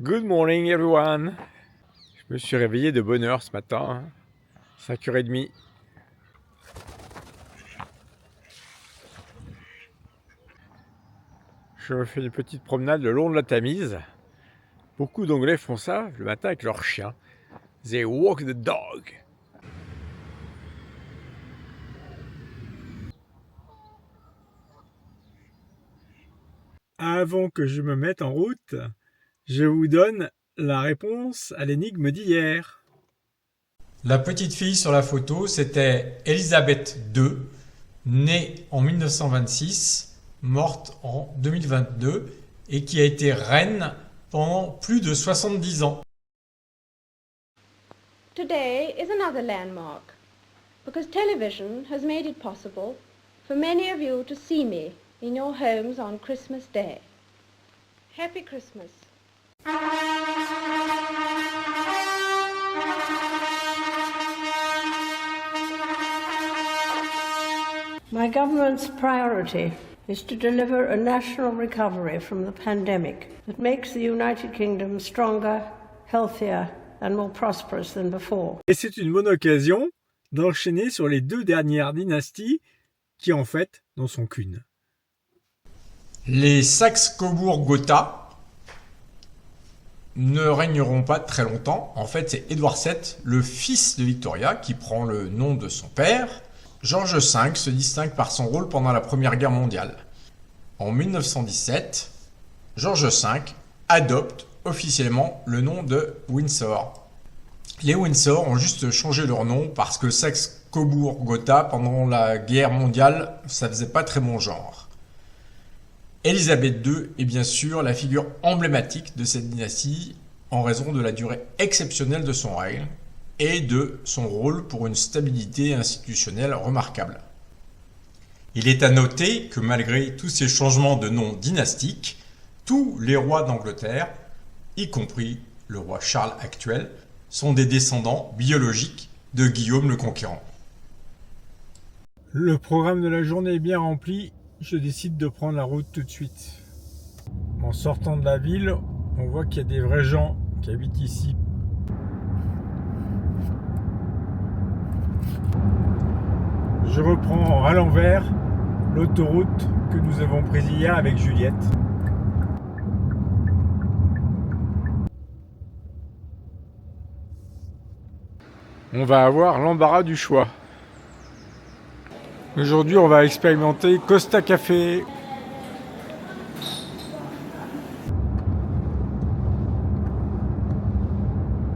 Good morning everyone. Je me suis réveillé de bonne heure ce matin, 5h30. Je me fais une petite promenade le long de la Tamise. Beaucoup d'Anglais font ça le matin avec leur chien. They walk the dog. Avant que je me mette en route, je vous donne la réponse à l'énigme d'hier. La petite fille sur la photo, c'était Elisabeth II, née en 1926, morte en 2022 et qui a été reine pendant plus de 70 ans. Today is another landmark because television has made it possible for many of you to see me in your homes on Christmas Day. Happy Christmas. My government's priority is to deliver a national recovery from the pandemic that makes the United Kingdom stronger, healthier and more prosperous than before. Et c'est une bonne occasion d'enchaîner sur les 2 dernières dynasties qui en fait n'en sont qu'une. Les Saxe-Cobourg-Gotha ne régneront pas très longtemps. En fait, c'est Édouard VII, le fils de Victoria, qui prend le nom de son père. George V se distingue par son rôle pendant la Première Guerre mondiale. En 1917, George V adopte officiellement le nom de Windsor. Les Windsor ont juste changé leur nom parce que Saxe-Cobourg-Gotha, pendant la guerre mondiale, ça faisait pas très bon genre. Elisabeth II est bien sûr la figure emblématique de cette dynastie en raison de la durée exceptionnelle de son règne et de son rôle pour une stabilité institutionnelle remarquable. Il est à noter que malgré tous ces changements de nom dynastiques, tous les rois d'Angleterre, y compris le roi Charles actuel, sont des descendants biologiques de Guillaume le Conquérant. Le programme de la journée est bien rempli, je décide de prendre la route tout de suite. En sortant de la ville, on voit qu'il y a des vrais gens qui habitent ici. Je reprends à l'envers l'autoroute que nous avons prise hier avec Juliette. On va avoir l'embarras du choix. Aujourd'hui, on va expérimenter Costa Café.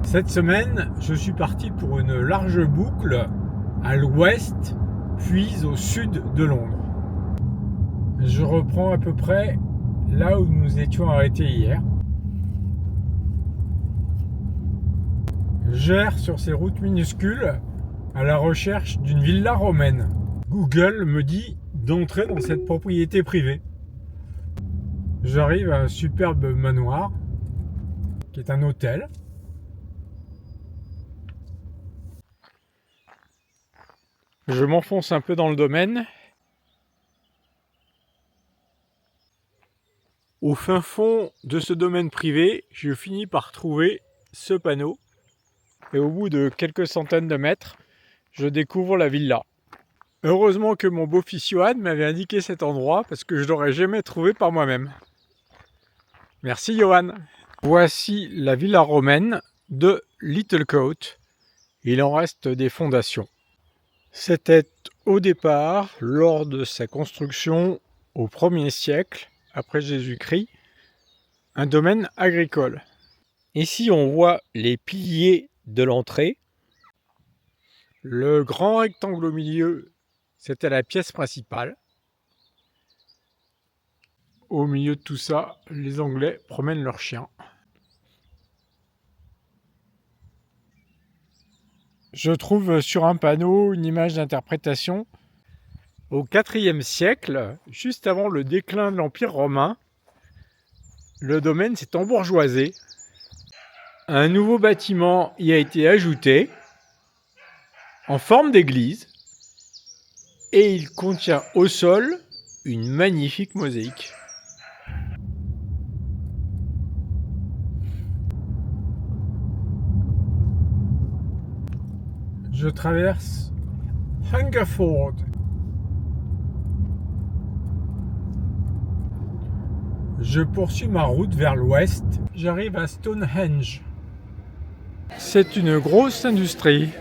Cette semaine, je suis parti pour une large boucle à l'ouest, puis au sud de Londres. Je reprends à peu près là où nous étions arrêtés hier. J'erre sur ces routes minuscules à la recherche d'une villa romaine. Google me dit d'entrer dans cette propriété privée. J'arrive à un superbe manoir qui est un hôtel. Je m'enfonce un peu dans le domaine. Au fin fond de ce domaine privé, je finis par trouver ce panneau. Et au bout de quelques centaines de mètres, je découvre la villa. Heureusement que mon beau-fils Johan m'avait indiqué cet endroit parce que je ne l'aurais jamais trouvé par moi-même. Merci Johan. Voici la villa romaine de Littlecote. Il en reste des fondations. C'était au départ, lors de sa construction au 1er siècle, après Jésus-Christ, un domaine agricole. Ici, on voit les piliers de l'entrée. Le grand rectangle au milieu, c'était la pièce principale. Au milieu de tout ça, les Anglais promènent leurs chiens. Je trouve sur un panneau une image d'interprétation. Au IVe siècle, juste avant le déclin de l'Empire romain, le domaine s'est embourgeoisé. Un nouveau bâtiment y a été ajouté en forme d'église et il contient au sol une magnifique mosaïque. Je traverse Hungerford. Je poursuis ma route vers l'ouest. J'arrive à Stonehenge. C'est une grosse industrie.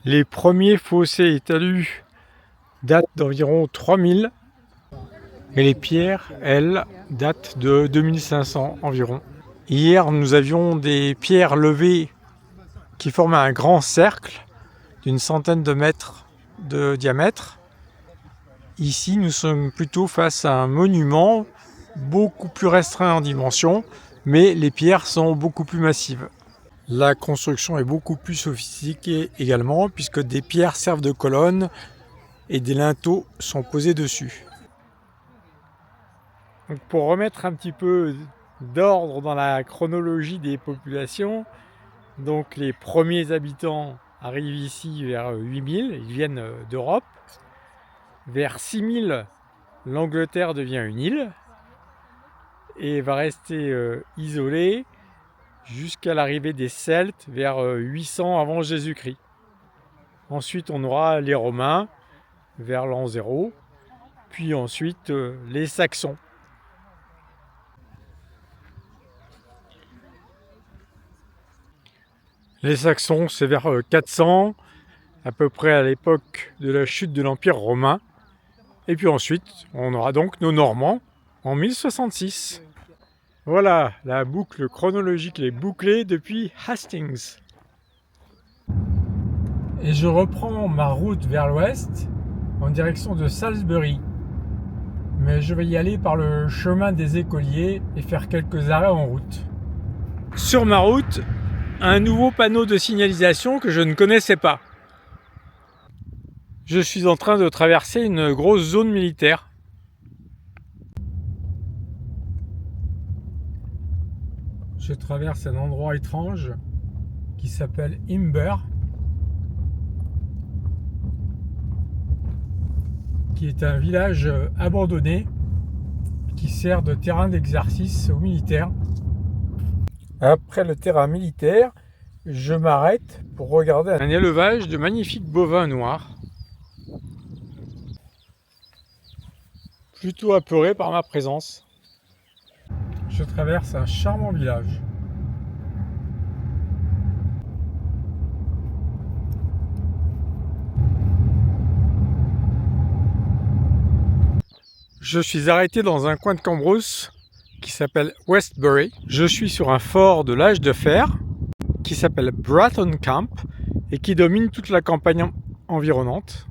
Les premiers fossés et talus datent d'environ 3000 et les pierres, elles, datent de 2500 environ. Hier, nous avions des pierres levées qui formaient un grand cercle d'une centaine de mètres de diamètre. Ici, nous sommes plutôt face à un monument beaucoup plus restreint en dimension, mais les pierres sont beaucoup plus massives. La construction est beaucoup plus sophistiquée également, puisque des pierres servent de colonnes et des linteaux sont posés dessus. Donc pour remettre un petit peu d'ordre dans la chronologie des populations, donc les premiers habitants arrivent ici vers 8000, ils viennent d'Europe. Vers 6000, l'Angleterre devient une île et va rester isolée jusqu'à l'arrivée des Celtes vers 800 avant Jésus-Christ. Ensuite, on aura les Romains vers l'an 0, puis ensuite les Saxons. Les Saxons, c'est vers 400, à peu près à l'époque de la chute de l'Empire romain. Et puis ensuite, on aura donc nos Normands en 1066. Voilà, la boucle chronologique est bouclée depuis Hastings. Et je reprends ma route vers l'ouest en direction de Salisbury. Mais je vais y aller par le chemin des écoliers et faire quelques arrêts en route. Sur ma route, un nouveau panneau de signalisation que je ne connaissais pas. Je suis en train de traverser une grosse zone militaire. Je traverse un endroit étrange qui s'appelle Imber, qui est un village abandonné qui sert de terrain d'exercice aux militaires. Après le terrain militaire, je m'arrête pour regarder un élevage de magnifiques bovins noirs. Plutôt apeuré par ma présence. Je traverse un charmant village. Je suis arrêté dans un coin de Cambrousse qui s'appelle Westbury. Je suis sur un fort de l'âge de fer qui s'appelle Bratton Camp et qui domine toute la campagne environnante.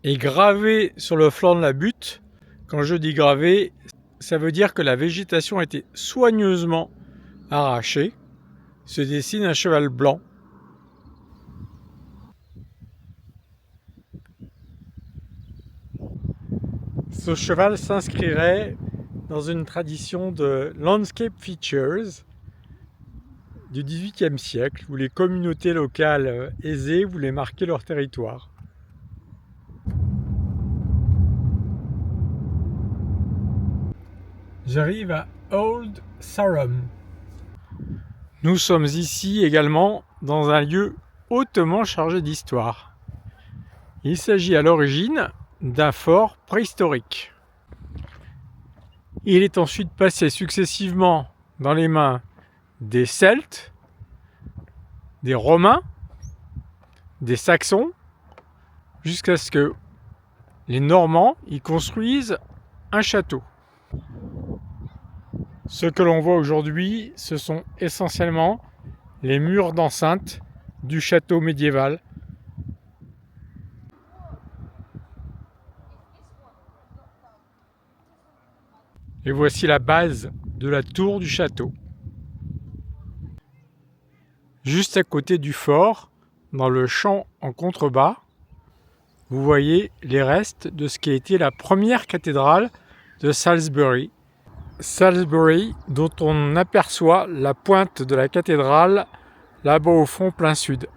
Et gravé sur le flanc de la butte, quand je dis gravé, ça veut dire que la végétation a été soigneusement arrachée. Se dessine un cheval blanc. Ce cheval s'inscrirait dans une tradition de landscape features du XVIIIe siècle, où les communautés locales aisées voulaient marquer leur territoire. J'arrive à Old Sarum. Nous sommes ici également dans un lieu hautement chargé d'histoire. Il s'agit à l'origine d'un fort préhistorique. Il est ensuite passé successivement dans les mains des Celtes, des Romains, des Saxons, jusqu'à ce que les Normands y construisent un château. Ce que l'on voit aujourd'hui, ce sont essentiellement les murs d'enceinte du château médiéval. Et voici la base de la tour du château. Juste à côté du fort, dans le champ en contrebas, vous voyez les restes de ce qui a été la première cathédrale de Salisbury. Salisbury, dont on aperçoit la pointe de la cathédrale là-bas au fond plein sud.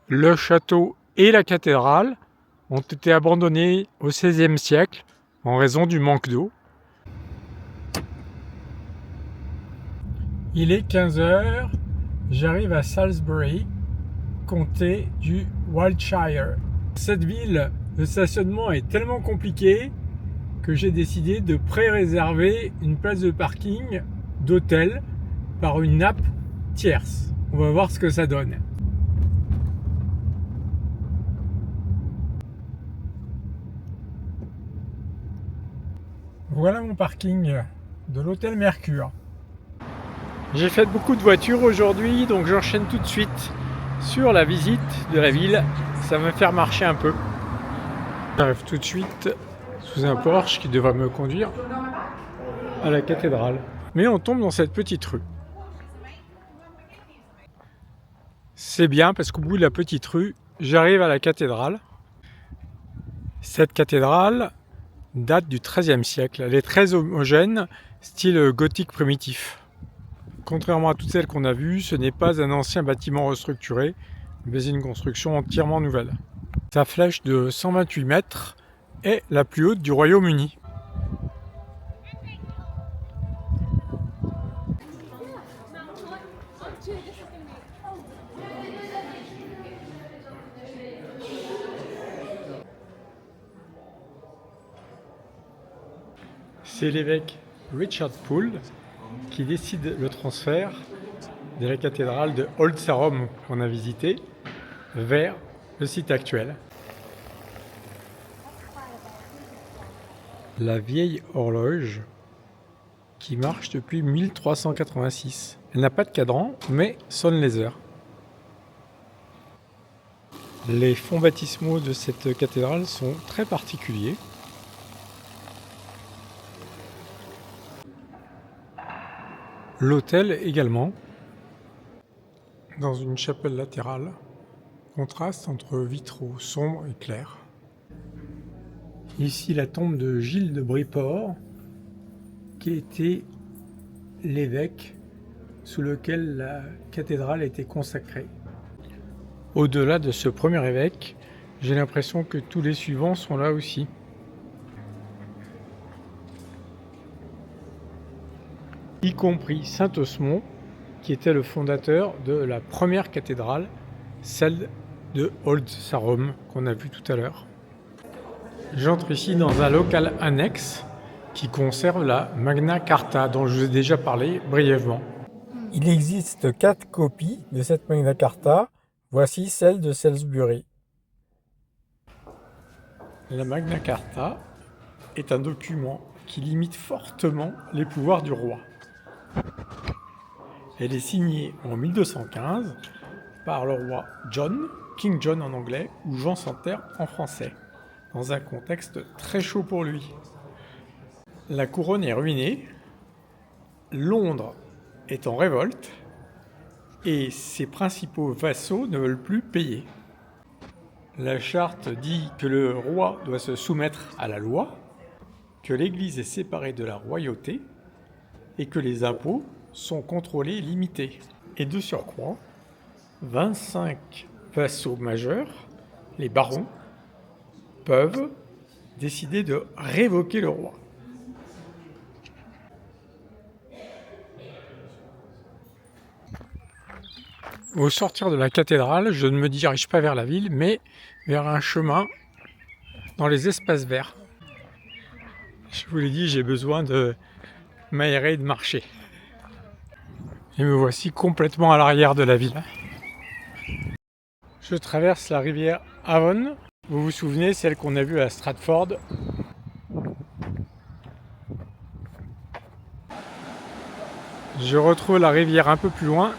Le château et la cathédrale ont été abandonnés au XVIe siècle en raison du manque d'eau. Il est 15h, j'arrive à Salisbury, comté du Wiltshire. Cette ville, le stationnement est tellement compliqué que j'ai décidé de pré-réserver une place de parking d'hôtel par une app tierce. On va voir ce que ça donne. Voilà mon parking de l'hôtel Mercure. J'ai fait beaucoup de voitures aujourd'hui, donc j'enchaîne tout de suite sur la visite de la ville. Ça va me faire marcher un peu. J'arrive tout de suite sous un Porsche qui devrait me conduire à la cathédrale. Mais on tombe dans cette petite rue. C'est bien parce qu'au bout de la petite rue, j'arrive à la cathédrale. Cette cathédrale date du XIIIe siècle. Elle est très homogène, style gothique primitif. Contrairement à toutes celles qu'on a vues, ce n'est pas un ancien bâtiment restructuré, mais une construction entièrement nouvelle. Sa flèche de 128 mètres est la plus haute du Royaume-Uni. C'est l'évêque Richard Poole qui décide le transfert de la cathédrale de Old Sarum qu'on a visité vers le site actuel. La vieille horloge qui marche depuis 1386. Elle n'a pas de cadran, mais sonne les heures. Les fonds baptismaux de cette cathédrale sont très particuliers. L'autel également, dans une chapelle latérale, contraste entre vitraux sombres et clairs. Ici la tombe de Gilles de Bryport, qui était l'évêque sous lequel la cathédrale était consacrée. Au-delà de ce premier évêque, j'ai l'impression que tous les suivants sont là aussi. Y compris saint Osmond, qui était le fondateur de la première cathédrale, celle de Old Sarum, qu'on a vu tout à l'heure. J'entre ici dans un local annexe qui conserve la Magna Carta, dont je vous ai déjà parlé brièvement. Il existe 4 copies de cette Magna Carta, voici celle de Salisbury. La Magna Carta est un document qui limite fortement les pouvoirs du roi. Elle est signée en 1215 par le roi John, King John en anglais, ou Jean sans Terre en français, dans un contexte très chaud pour lui. La couronne est ruinée, Londres est en révolte, et ses principaux vassaux ne veulent plus payer. La charte dit que le roi doit se soumettre à la loi, que l'Église est séparée de la royauté, et que les impôts sont contrôlés et limités. Et de surcroît, 25 vassaux majeurs, les barons, peuvent décider de révoquer le roi. Au sortir de la cathédrale, je ne me dirige pas vers la ville, mais vers un chemin dans les espaces verts. Je vous l'ai dit, j'ai besoin de m'aérer et de marcher. Et me voici complètement à l'arrière de la ville. Je traverse la rivière Avon. Vous vous souvenez, celle qu'on a vue à Stratford. Je retrouve la rivière un peu plus loin.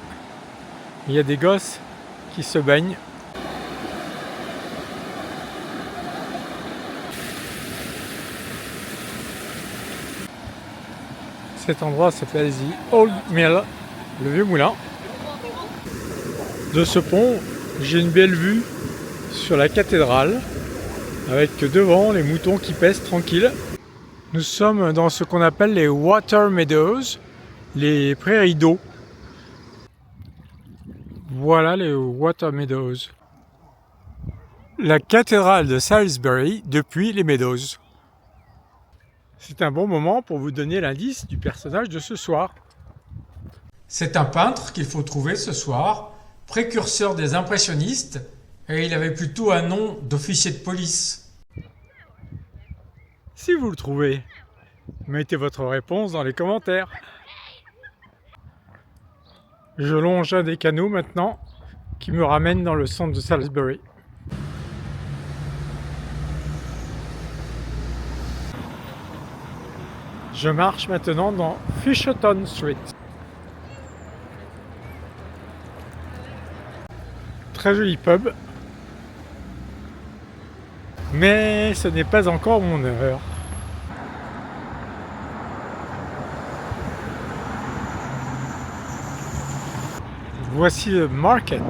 Il y a des gosses qui se baignent. Cet endroit s'appelle The Old Mill, le vieux moulin. De ce pont, j'ai une belle vue sur la cathédrale avec devant les moutons qui pèsent tranquilles. Nous sommes dans ce qu'on appelle les water meadows, les prairies d'eau. Voilà les water meadows. La cathédrale de Salisbury depuis les meadows. C'est un bon moment pour vous donner l'indice du personnage de ce soir. C'est un peintre qu'il faut trouver ce soir, précurseur des impressionnistes, et il avait plutôt un nom d'officier de police. Si vous le trouvez, mettez votre réponse dans les commentaires. Je longe un des canaux maintenant qui me ramène dans le centre de Salisbury. Je marche maintenant dans Fisherton Street. Très joli pub. Mais ce n'est pas encore mon heure. Voici le market.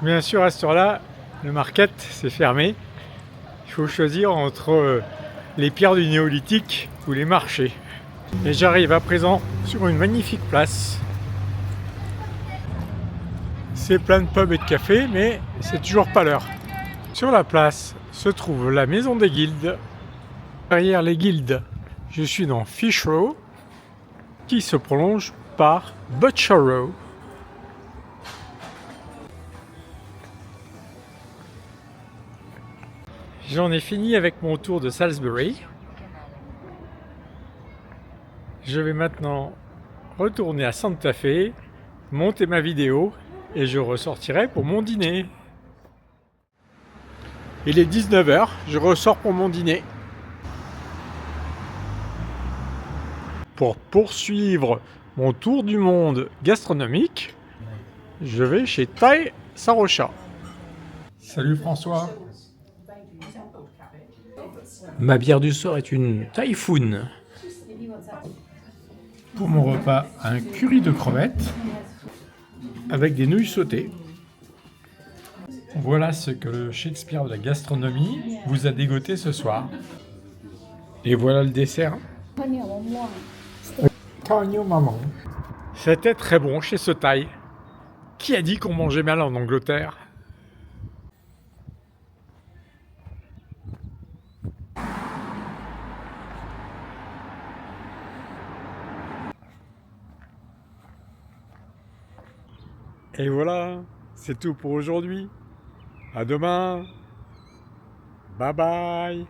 Bien sûr, à cette heure-là, le market, c'est fermé. Il faut choisir entre les pierres du néolithique ou les marchés. Et j'arrive à présent sur une magnifique place. C'est plein de pubs et de cafés, mais c'est toujours pas l'heure. Sur la place se trouve la maison des guildes. Derrière les guildes, je suis dans Fish Row, qui se prolonge par Butcher Row. J'en ai fini avec mon tour de Salisbury. Je vais maintenant retourner à Santa Fe, monter ma vidéo et je ressortirai pour mon dîner. Il est 19h, je ressors pour mon dîner. Pour poursuivre mon tour du monde gastronomique, je vais chez Thai Sarocha. Salut François. Ma bière du soir est une Typhoon. Pour mon repas, un curry de crevettes avec des nouilles sautées. Voilà ce que le Shakespeare de la gastronomie vous a dégoté ce soir. Et voilà le dessert. Maman. C'était très bon chez ce Thaï. Qui a dit qu'on mangeait mal en Angleterre ? Et voilà, c'est tout pour aujourd'hui. À demain. Bye bye.